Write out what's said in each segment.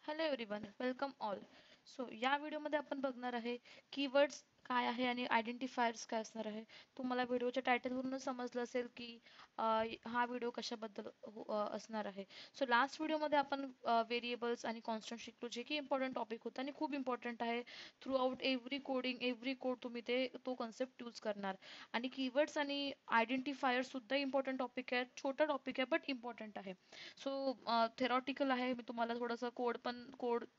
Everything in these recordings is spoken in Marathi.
Hello everyone, welcome all. So या व्हिडिओमध्ये आपण बघणार आहे कीवर्ड्स काय आहे आणि आयडेंटिफायर्स काय असणार आहे. तुम्हाला व्हिडिओच्या टायटलवरूनच समजलं असेल की हा व्हिडिओ कशाबद्दल असणार आहे. सो लास्ट व्हिडिओमध्ये आपण व्हेरिएबल्स आणि कॉन्स्टंट शिकलो, जे की इम्पॉर्टंट टॉपिक होता आणि खूप इम्पॉर्टंट आहे. Through out every coding, every code तुम्ही तो कन्सेप्ट यूज करणार. आणि कीवर्ड्स आणि आयडेंटिफायर सुद्धा इम्पॉर्टंट टॉपिक आहे. छोटा टॉपिक आहे बट इम्पॉर्टंट आहे. सो थेरॉटिकल आहे. मी तुम्हाला थोडंसं कोड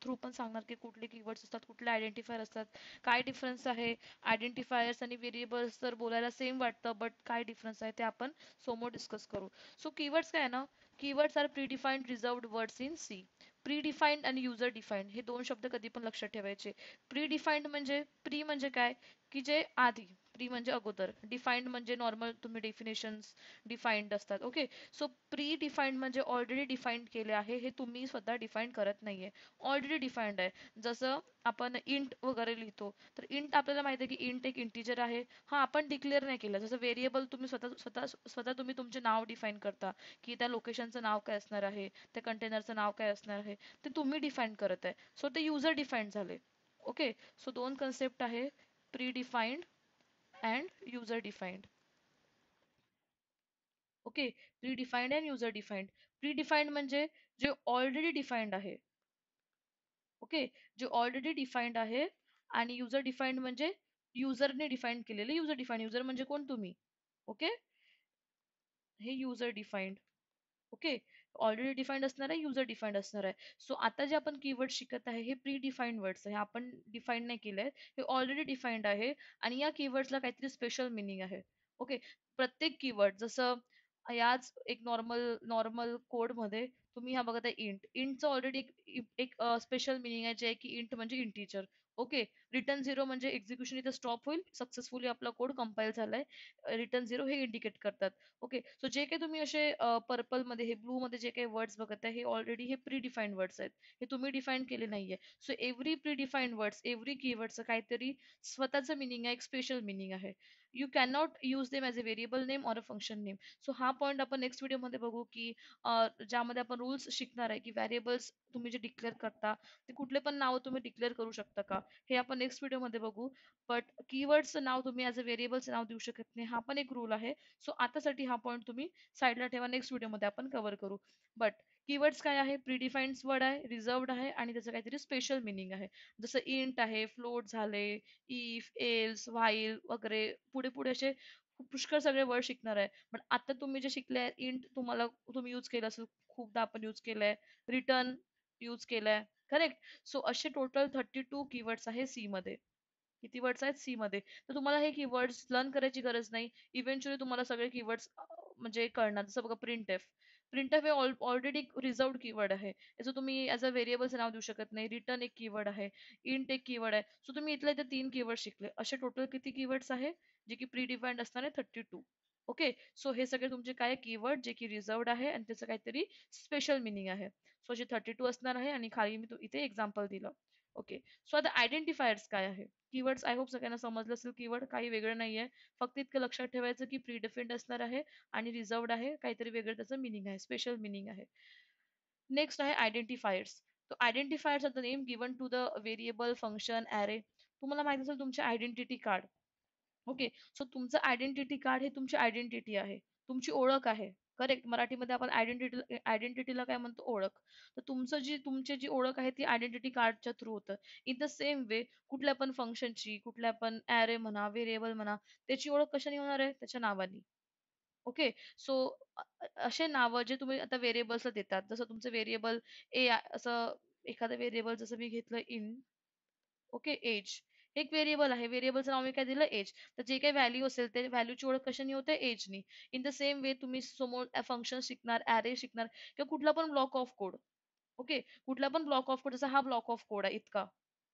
थ्रू पण सांगणार की कुठले कीवर्ड्स असतात, कुठले आयडेंटिफायर असतात, काय डिफरन्स आहे. आयडेंटिफायर्स आणि व्हेरिएबल्स तर बोलायला सेम वाटतं, बट काय डिफरन्स आहे ते आपण समोर डिस्कस करू. सो कीवर्ड्स काय आहे ना, keywords are predefined reserved words in C. Predefined आणि युजर डिफाईन्ड हे दोन शब्द कधी पण लक्षात ठेवायचे. प्रीडिफाईन्ड म्हणजे प्री म्हणजे काय, की जे आधी. प्री म्हणजे अगोदर. डिफाईन्ड म्हणजे नॉर्मल तुम्ही डेफिनेशन्स डिफाईन्ड असतात. ओके. सो प्री डिफाईन्ड म्हणजे ऑलरेडी डिफाईन्ड केले आहे, हे तुम्ही स्वतः डिफाईन करत नाहीये. ऑलरेडी डिफाईन्ड आहे. जसं आपण इंट वगैरे लिहितो, तर इंट आपल्याला माहिती आहे की इंट एक इंटिजर आहे. हा आपण डिक्लेअर नाही केलं. जसं व्हेरिएबल तुम्ही स्वतः स्वतः स्वतः तुम्ही तुमचे नाव डिफाईन करता, की त्या लोकेशनचं नाव काय असणार आहे, त्या कंटेनरचं नाव काय असणार आहे, ते तुम्ही डिफाईन करत आहे. सो ते युजर डिफाईन्ड झाले. ओके. सो दोन कन्सेप्ट आहे, pre defined and user defined. Okay. Pre defined and user defined. Pre defined म्हणजे जे ऑलरेडी डिफाईन्ड आहे. ओके. जे ऑलरेडी डिफाईन्ड आहे. आणि युजर डिफाईन्ड म्हणजे युजरने डिफाईन केलेले. युजर डिफाईन्ड, युजर म्हणजे कोण, तुम्ही. ओके. हे user defined. Okay. Already defined असणार आहे, युजर डिफाईन्ड असणार आहे. सो आता जे आपण कीवर्ड शिकत आहे हे प्री डिफाईन्ड वर्ड्स आहे. आपण डिफाईन नाही केले, हे ऑलरेडी डिफाईन्ड आहे. आणि या कीवर्ड्सला काहीतरी स्पेशल मिनिंग आहे. ओके. प्रत्येक कीवर्ड जसं याच एक नॉर्मल नॉर्मल कोडमध्ये तुम्ही हा बघत आहे इंट. इंटचं ऑलरेडी एक स्पेशल मिनिंग आहे, जे आहे की इंट म्हणजे इंटीजर. ओके. रिटर्न झिरो म्हणजे एक्झिक्युशन इथे स्टॉप होईल, सक्सेसफुली आपला कोड कंपाईल झालाय. रिटर्न झिरो हे इंडिकेट करतात. ओके. सो जे काही तुम्ही असे पर्पल मध्ये, हे ब्लू मध्ये जे काही वर्ड्स बघत आहे, हे ऑलरेडी हे प्री डिफाईन्ड वर्ड्स आहेत. हे तुम्ही डिफाईन केले नाहीये. So every predefined words, every कीवर्डचं काहीतरी स्वतःचं मिनिंग आहे, एक स्पेशल मिनिंग आहे. You can not use them as a variable name or a function name. So हा पॉईंट आपण नेक्स्ट व्हिडिओमध्ये बघू, की ज्यामध्ये आपण रूल्स शिकणार आहे की व्हेरिएबल्स तुम्ही जे डिक्लेअर करता, ते कुठले पण नाव तुम्ही डिक्लेअर करू शकता का, हे आपण नेक्स्ट व्हिडिओमध्ये बघू. बट कीवर्डचं नाव तुम्ही ॲज अ व्हेरिएबलचं नाव देऊ शकत नाही, हा पण एक रूल आहे. सो आतासाठी हा पॉईंट तुम्ही साईडला ठेवा, नेक्स्ट व्हिडिओमध्ये आपण कव्हर करू. बट कीवर्ड्स काय आहे, प्रीडिफाईन्ड वर्ड आहे, रिझर्वड आहे आणि त्याचं काहीतरी स्पेशल मिनिंग आहे. जसं इंट आहे, फ्लोट झाले, इफ, एल्स, व्हाईल वगैरे. पुढे पुढे असे पुष्कळ सगळे वर्ड शिकणार आहे. पण आता तुम्ही जे शिकले इंट, तुम्ही यूज केलं असेल, खूपदा आपण यूज केलंय. रिटर्न यूज केलंय. करेक्ट. सो असे टोटल 32 कीवर्ड्स आहे सी मध्ये. किती वर्ड्स आहेत सी मध्ये. तर तुम्हाला हे कीवर्ड्स लर्न करायची गरज नाही. इव्हेंच्युअली तुम्हाला सगळे कीवर्ड्स म्हणजे कळणार. जसं बघा प्रिंट एफ. प्रिंट एफ हे ऑलरेडी रिझर्वड कीवर्ड आहे. याचं तुम्ही ॲज अ व्हेरिएबलचं नाव देऊ शकत नाही. रिटर्न एक कीवर्ड आहे. इंट एक कीवर्ड आहे. सो तुम्ही इथल्या इथे 3 कीवर्ड शिकले. असे टोटल किती कीवर्ड्स आहे, जे की प्री डिफाईन्ड असणार आहे 32. ओके. सो हे सगळे तुमचे काय कीवर्ड, जे की रिझर्वड आहे आणि त्याचं काहीतरी स्पेशल मिनिंग आहे. सो असे 32 असणार आहे आणि खाली मी इथे एक्झाम्पल दिलं. ओके. सो आता आयडेंटिफायर्स काय आहे. कीवर्ड्स आय होप सगळ्यांना समजलं असेल. कीवर्ड काही वेगळं नाहीये. फक्त इतकं लक्षात ठेवायचं की प्री डिफाईन्ड असणार आहे आणि रिझर्वड आहे, काहीतरी वेगळं त्याचं मिनिंग आहे, स्पेशल मिनिंग आहे. नेक्स्ट आहे आयडेंटिफायर्स. तो identifiers are the name given to the variable, function, array. तुम्हाला माहित असेल तुमचे आयडेंटिटी कार्ड. ओके. सो तुमचं आयडेंटिटी कार्ड हे तुमची आयडेंटिटी आहे, तुमची ओळख आहे. करेक्ट. मराठीमध्ये आपण आयडेंटिटीला काय म्हणतो, ओळख. तर तुमची जी ओळख आहे ती आयडेंटिटी कार्डच्या थ्रू होतं. इन द सेम वे कुठल्या पण फंक्शनची, कुठल्या पण ॲरे म्हणा, व्हेरिएबल म्हणा, त्याची ओळख कशाने होणार आहे, त्याच्या नावाने. ओके. सो असे नावं जे तुम्ही आता व्हेरिएबल्सला देतात, जसं तुमचं व्हेरिएबल असं एखादं व्हेरिएबल जसं मी घेतलं इन. ओके. एज हे एक व्हेरिएबल आहे. व्हेरिएबलचं नाव मी काय दिलं, एज. तर जे काही व्हॅल्यू असेल ते व्हॅल्यूची ओळख कशाने होते, Ejani. In the same way तुम्ही समोर फंक्शन शिकणार, ॲरे शिकणार किंवा कुठला पण ब्लॉक ऑफ कोड. ओके. कुठला पण ब्लॉक ऑफ कोड, जसा हा ब्लॉक ऑफ कोड आहे इतका.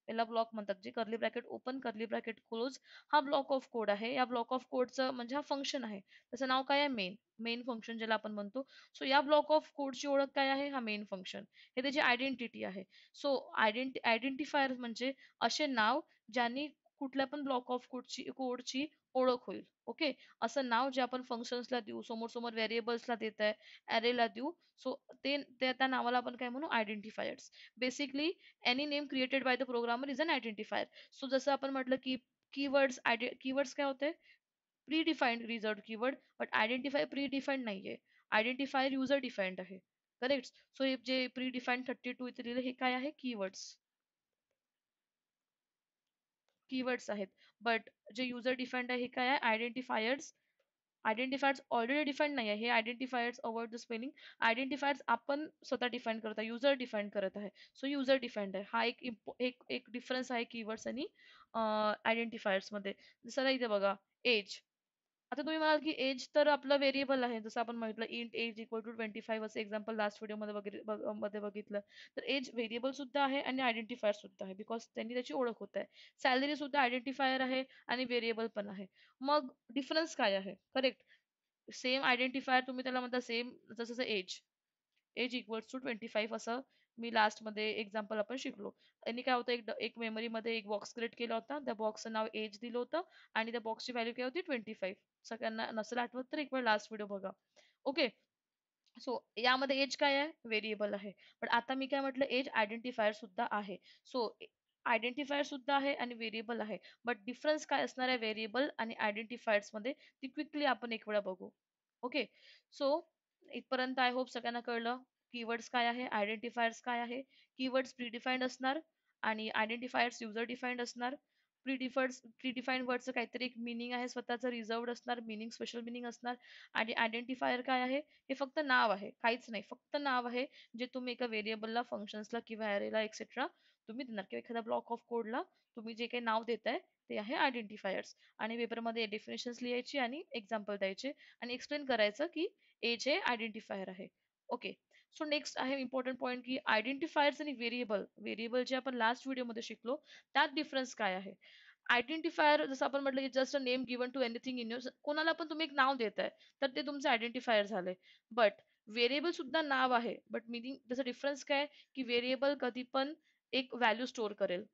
याला ब्लॉक म्हणतात, जे curly bracket open, curly bracket close. हा ब्लॉक ऑफ कोड आहे. या ब्लॉक ऑफ कोडचं म्हणजे हा फंक्शन आहे. त्याचं नाव काय आहे, मेन. मेन फंक्शन ज्याला आपण म्हणतो. सो या ब्लॉक ऑफ कोडची ओळख काय आहे, हा मेन फंक्शन. हे त्याची आयडेंटिटी आहे. सो आयडेंटिफायर म्हणजे असे नाव ज्यांनी कुठल्या पण ब्लॉक ऑफ कोडची ओळख होईल. ओके. असं नाव जे आपण फंक्शन्सला देऊ, समोर समोर व्हेरिएबल्सला देत आहे, अरेला देऊ, सो त्या नावाला आपण काय म्हणू, identifiers. Basically any name created by the programmer is an identifier. So जसं आपण म्हटलं की कीवर्ड्स काय होते, predefined result keyword, but identify predefined नाहीये. आयडेंटिफायर युजर डिफाईन्ड आहे. करेक्ट. सो हे जे प्री डिफाईन्ड 32 इथे लिहिलं हे काय आहे, कीवर्ड्स आहेत. बट जे युजर डिफाईन्ड आहे हे काय आहे, आयडेंटिफायर्स. आयडेंटिफायर्स ऑलरेडी डिफाईन्ड नाही आहे, हे identifiers avoid the spelling. Identifiers आपण स्वतः डिफाईन करत आहे, युजर डिफाईन करत आहे. सो युजर डिफाईन्ड आहे, हा एक डिफरन्स आहे कीवर्ड्स आणि आयडेंटिफायर्स मध्ये. जसं इथे बघा, एज. आता तुम्ही म्हणाल की एज तर आपलं व्हेरिएबल आहे, जसं आपण म्हटलं इंट एज इक्वल टू 25 असं एक्झाम्पल लास्ट व्हिडिओ मध्ये बघितलं. तर एज व्हेरिएबल सुद्धा आहे आणि आयडेंटिफायर सुद्धा आहे, बिकॉज त्यांनी त्याची ओळख होत आहे. सॅलरी सुद्धा आयडेंटिफायर आहे आणि व्हेरिएबल पण आहे. मग डिफरन्स काय आहे, करेक्ट. सेम आयडेंटिफायर तुम्ही त्याला म्हणता सेम, जसं एज. एज इक्वल्स टू 25 असं मी लास्ट मध्ये एक्झाम्पल आपण शिकलो. त्यांनी काय होतं, एक मेमरीमध्ये एक बॉक्स क्रिएट केला होता, त्या बॉक्सचं नाव एज दिलं होतं आणि त्या बॉक्सची व्हॅल्यू काय होती, 25. सगळ्यांना नसेल आठवत तर एक वेळ लास्ट व्हिडिओ बघा. ओके. सो यामध्ये एज काय आहे, व्हेरिएबल आहे. पण आता मी काय म्हटलं, एज आयडेंटिफायर सुद्धा आहे. सो आयडेंटिफायर सुद्धा आहे आणि व्हेरिएबल आहे. बट डिफरन्स काय असणार आहे व्हेरिएबल आणि आयडेंटिफायर्स मध्ये, ती क्विकली आपण एक वेळा बघू. ओके. सो इथपर्यंत आय होप सगळ्यांना कळलं. कीवर्ड्स काय आहे, आयडेंटिफायर्स काय आहे. कीवर्ड्स प्रीडिफाईन्ड असणार आणि आयडेंटिफायर्स युजर डिफाईन्ड असणार. प्रीडिफाईन्ड वर्डचं काहीतरी एक मिनिंग आहे, स्वतःचं रिझर्वड असणार, मिनिंग स्पेशल मिनिंग असणार. आणि आयडेंटिफायर काय आहे, हे फक्त नाव आहे, काहीच नाही, फक्त नाव आहे, जे तुम्ही एका व्हेरिएबलला, फंक्शन्सला किंवा अरेला एक्सेट्रा तुम्ही देणार, किंवा एखाद्या ब्लॉक ऑफ कोडला तुम्ही जे काही नाव देताय ते आहे आयडेंटिफायर्स. आणि पेपरमध्ये डेफिनेशन्स लिहायची आणि एक्झाम्पल द्यायचे आणि एक्सप्लेन करायचं की एज हे आयडेंटिफायर आहे. ओके. सो नेक्स्ट आहे इम्पॉर्टंट पॉईंट की आयडेंटिफायर्स आणि व्हेरिएबल जे आपण लास्ट व्हिडिओमध्ये शिकलो, त्यात डिफरन्स काय आहे. आयडेंटिफायर जसं आपण म्हटलं की just a name given to anything in your, कोणाला पण तुम्ही एक नाव देताय तर ते तुमचे आयडेंटिफायर झाले. बट व्हेरिएबल सुद्धा नाव आहे, बट मिनिंग त्याचा डिफरन्स काय, की व्हेरिएबल कधी पण एक व्हॅल्यू स्टोअर करेल.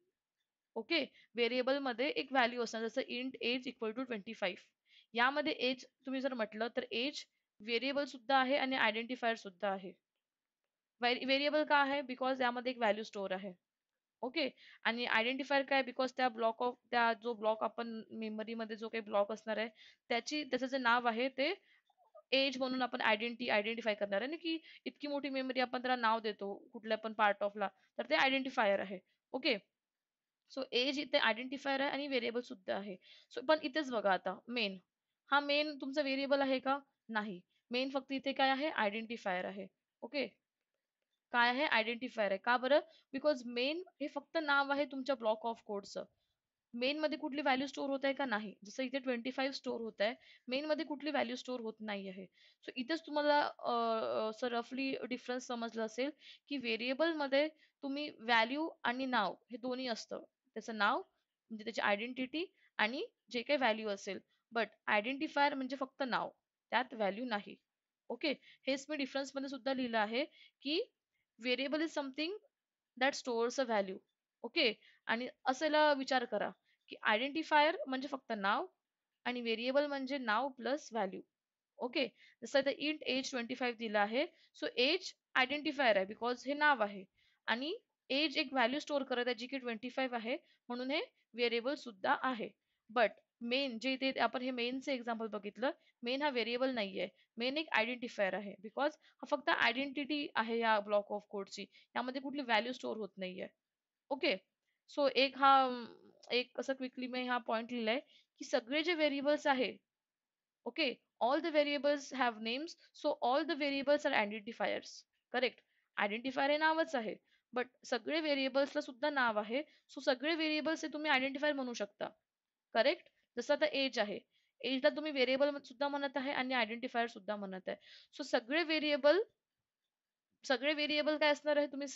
ओके. व्हेरिएबल मध्ये एक व्हॅल्यू असणार, जसं इंट एज इक्वल टू 25. यामध्ये एज तुम्ही जर म्हटलं तर एज व्हेरिएबल सुद्धा आहे आणि आयडेंटिफायर सुद्धा आहे. व्हेरिएबल का आहे, बिकॉज यामध्ये एक व्हॅल्यू स्टोअर आहे. ओके. आणि आयडेंटिफायर काय, बिकॉज त्या जो ब्लॉक आपण मेमरीमध्ये जो काही ब्लॉक असणार आहे, त्याचं जे नाव आहे ते एज म्हणून आपण आयडेंटिफाय करणार आहे ना, की इतकी मोठी मेमरी आपण त्याला नाव देतो कुठल्या पण पार्ट ऑफला, तर ते आयडेंटिफायर आहे. ओके. सो एज इथे आयडेंटिफायर आहे आणि व्हेरिएबल सुद्धा आहे. सो पण इथेच बघा आता मेन, हा मेन तुमचा व्हेरिएबल आहे का, नाही. मेन फक्त इथे काय आहे, आयडेंटिफायर आहे. ओके. काय आहे, आयडेंटिफायर आहे. का बरं, बिकॉज मेन हे फक्त नाव आहे तुमच्या ब्लॉक ऑफ कोडचं. मेन मध्ये कुठली व्हॅल्यू स्टोअर होत आहे का, नाही. जसं इथे 25 स्टोअर होत आहे, मेन मध्ये कुठली व्हॅल्यू स्टोअर होत नाही आहे. सो इथेच तुम्हाला रफली डिफरन्स समजलं असेल, की व्हेरिएबल मध्ये तुम्ही व्हॅल्यू आणि नाव हे दोन्ही असतं. त्याचं नाव म्हणजे त्याची आयडेंटिटी आणि जे काही व्हॅल्यू असेल. बट आयडेंटिफायर म्हणजे फक्त नाव, त्यात व्हॅल्यू नाही. ओके. हेच मी डिफरन्स मध्ये सुद्धा लिहिलं आहे, की variable is something that stores a value. Okay. आणि असेला विचार करा, की आयडेंटिफायर म्हणजे फक्त नाव आणि व्हेरिएबल म्हणजे नाव प्लस व्हॅल्यू. ओके. जसं आता इंट एज 25 दिलं आहे, सो एज आयडेंटिफायर आहे बिकॉज हे नाव आहे आणि एज एक व्हॅल्यू स्टोअर करत आहे जी की 25 आहे, म्हणून हे व्हेरिएबल सुद्धा आहे. बट मेन जे इथे आपण हे मेनचं एक्झाम्पल बघितलं, मेन हा व्हेरिएबल नाहीये, मेन एक आयडेंटिफायर आहे, बिकॉज हा फक्त आयडेंटिटी आहे या ब्लॉक ऑफ कोडची, यामध्ये कुठली व्हॅल्यू स्टोअर होत नाहीये. ओके. सो एक असं क्विकली मी हा पॉइंट लिहिलाय, की सगळे जे व्हेरिएबल्स आहे, okay, all the variables have names, so all the variables are identifiers. Correct. Identifier हे नावच आहे, बट सगळे व्हेरिएबल्सला सुद्धा नाव आहे. सो सगळे व्हेरिएबल्स हे तुम्ही आयडेंटिफायर म्हणू शकता. करेक्ट. जसं आता एज आहे, एजला तुम्ही व्हेरिएबल सुद्धा म्हणत आहे आणि आयडेंटिफायर सुद्धा म्हणत आहे. सो सगळे व्हेरिएबल काय असणार आहे, तुम्ही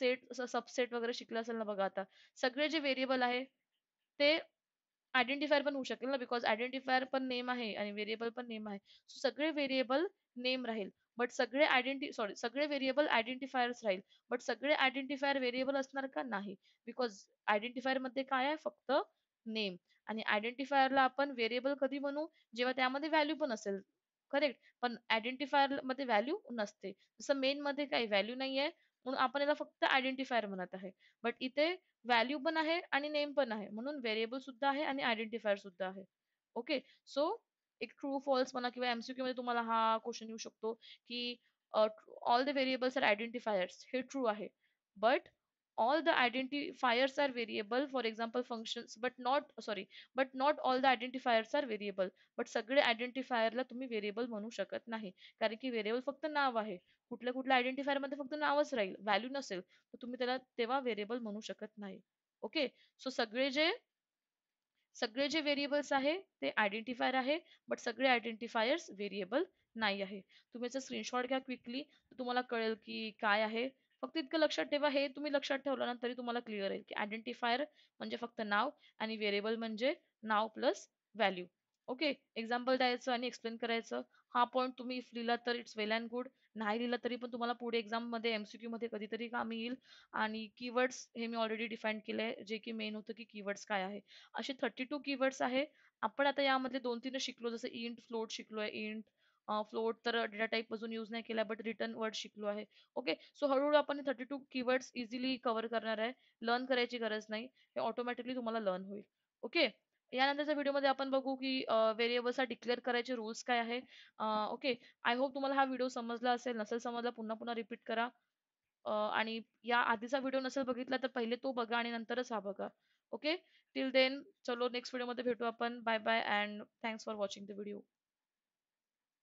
सबसेट वगैरे शिकला असेल ना बघा आता. सगळे जे व्हेरिएबल आहे ते आयडेंटिफायर पण होऊ शकेल ना, बिकॉज आयडेंटिफायर पण नेम आहे आणि व्हेरिएबल पण नेम आहे. So सगळे व्हेरिएबल नेम राहील, बट सगळे व्हेरिएबल आयडेंटिफायर्स राहील. बट सगळे आयडेंटिफायर व्हेरिएबल असणार का, नाही. बिकॉज आयडेंटिफायर मध्ये काय आहे, फक्त नेम. आणि आयडेंटिफायरला आपण व्हेरिएबल कधी म्हणू, जेव्हा त्यामध्ये व्हॅल्यू पण असेल. करेक्ट. पण आयडेंटिफायर मध्ये व्हॅल्यू नसते. जसं मेन मध्ये काही व्हॅल्यू नाहीये, म्हणून आपण याला फक्त आयडेंटिफायर म्हणत आहे. बट इथे व्हॅल्यू पण आहे आणि नेम पण आहे, म्हणून व्हेरिएबल सुद्धा आहे आणि आयडेंटिफायर सुद्धा आहे. ओके. सो एक ट्रू फॉल्स म्हणा किंवा एमसीक्यू मध्ये तुम्हाला हा क्वेश्चन येऊ शकतो की all the variables are identifiers, हे ट्रू आहे. But all the identifiers are variable, for example functions, but not all the identifiers are variable. but सगळे आयडेंटिफायरला तुम्ही व्हेरिएबल म्हणू शकत नाही, कारण की व्हेरिएबल फक्त नाव आहे. कुठल्या कुठल्या आयडेंटिफायर मध्ये फक्त नावच राहील, व्हॅल्यू नसेल, तर तुम्ही त्याला तेव्हा व्हेरिएबल म्हणू शकत नाही. ओके. सो सगळे जे व्हेरिएबल्स आहे ते आयडेंटिफायर आहे, बट सगळे आयडेंटिफायर्स व्हेरिएबल नाही आहे. तुम्ही याचा स्क्रीनशॉट घ्या क्विकली, तर तुम्हाला कळेल की काय आहे. फक्त इतकं लक्षात ठेवा, हे तुम्ही लक्षात ठेवलं ना तरी तुम्हाला क्लिअर आहे की आयडेंटिफायर म्हणजे फक्त नाव आणि व्हेरिएबल म्हणजे नाव प्लस व्हॅल्यू. ओके. एक्झाम्पल द्यायचं आणि एक्सप्लेन करायचं. हा पॉईंट तुम्ही इफ लिहिला तर इट्स वेल अँड गुड. नाही लिहिला तरी पण तुम्हाला पुढे एक्झाम मध्ये एमसीक्यू मध्ये कधीतरी कामी येईल. आणि कीवर्ड्स हे मी ऑलरेडी डिफाईन केले, जे की मेन होतं की कीवर्ड्स काय आहे. असे 32 कीवर्ड्स आहे. आपण आता यामधले 2-3 शिकलो, जसं इंट, फ्लोट शिकलोय. इंट, फ्लोट तर डेटा टाइप अजून यूज नाही केला, बट रिटर्न वर्ड शिकलो आहे. ओके. सो हळूहळू आपण 32 कीवर्ड्स इझिली कव्हर करणार आहे. लर्न करायची गरज नाही, हे ऑटोमॅटिकली तुम्हाला लर्न होईल. ओके. यानंतरच्या व्हिडिओमध्ये आपण बघू की व्हेरिएबल्सला डिक्लेअर करायचे रूल्स काय आहे. ओके. आय होप तुम्हाला हा व्हिडिओ समजला असेल. नसेल समजला पुन्हा पुन्हा रिपीट करा. आणि या आधीचा व्हिडिओ नसेल बघितला तर पहिले तो बघा आणि नंतरच हा बघा. ओके. टिल देन चलो नेक्स्ट व्हिडिओमध्ये भेटू आपण. Bye bye and thanks for watching the video.